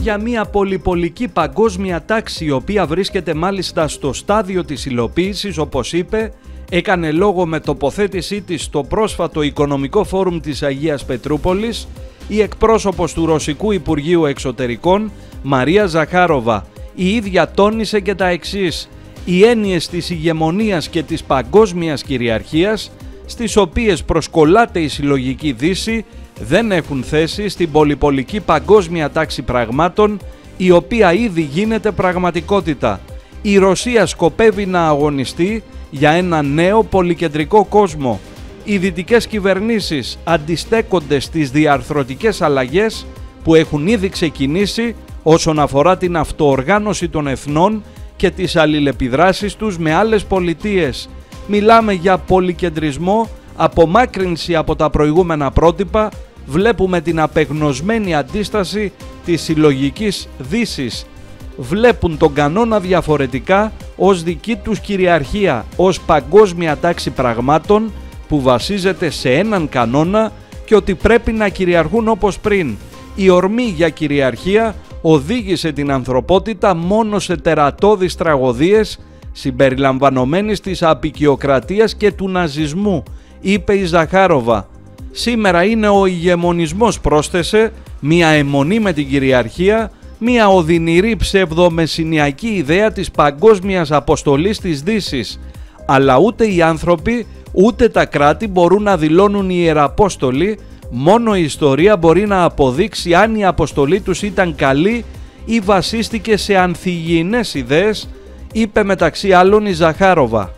για μια πολυπολική παγκόσμια τάξη, η οποία βρίσκεται μάλιστα στο στάδιο της υλοποίησης, όπως είπε, έκανε λόγο με τοποθέτησή της στο πρόσφατο Οικονομικό Φόρουμ της Αγίας Πετρούπολης η εκπρόσωπος του Ρωσικού Υπουργείου Εξωτερικών, Μαρία Ζαχάροβα. Η ίδια τόνισε και τα εξής: οι έννοιες της ηγεμονίας και της παγκόσμιας κυριαρχίας, στις οποίες προσκολάται η συλλογική Δύση, δεν έχουν θέση στην πολυπολική παγκόσμια τάξη πραγμάτων, η οποία ήδη γίνεται πραγματικότητα. Η Ρωσία σκοπεύει να αγωνιστεί για ένα νέο πολυκεντρικό κόσμο. Οι δυτικές κυβερνήσεις αντιστέκονται στις διαρθρωτικές αλλαγές που έχουν ήδη ξεκινήσει όσον αφορά την αυτοοργάνωση των εθνών και τις αλληλεπιδράσεις τους με άλλες πολιτείες. Μιλάμε για πολυκεντρισμό, απομάκρυνση από τα προηγούμενα πρότυπα. Βλέπουμε την απεγνωσμένη αντίσταση της συλλογικής Δύσης. Βλέπουν τον κανόνα διαφορετικά ως δική τους κυριαρχία, ως παγκόσμια τάξη πραγμάτων που βασίζεται σε έναν κανόνα και ότι πρέπει να κυριαρχούν όπως πριν. Η ορμή για κυριαρχία οδήγησε την ανθρωπότητα μόνο σε τερατώδεις τραγωδίες συμπεριλαμβανομένης της αποικιοκρατίας και του ναζισμού, είπε η Ζαχάροβα. Σήμερα είναι ο ηγεμονισμός, πρόσθεσε, μια αιμονή με την κυριαρχία, μια οδυνηρή ψευδομεσσηνιακή ιδέα της παγκόσμιας αποστολής της Δύσης. Αλλά ούτε οι άνθρωποι ούτε τα κράτη μπορούν να δηλώνουν ιεραπόστολοι, μόνο η ιστορία μπορεί να αποδείξει αν η αποστολή τους ήταν καλή ή βασίστηκε σε ανθυγιεινές ιδέες, είπε μεταξύ άλλων η Ζαχάροβα.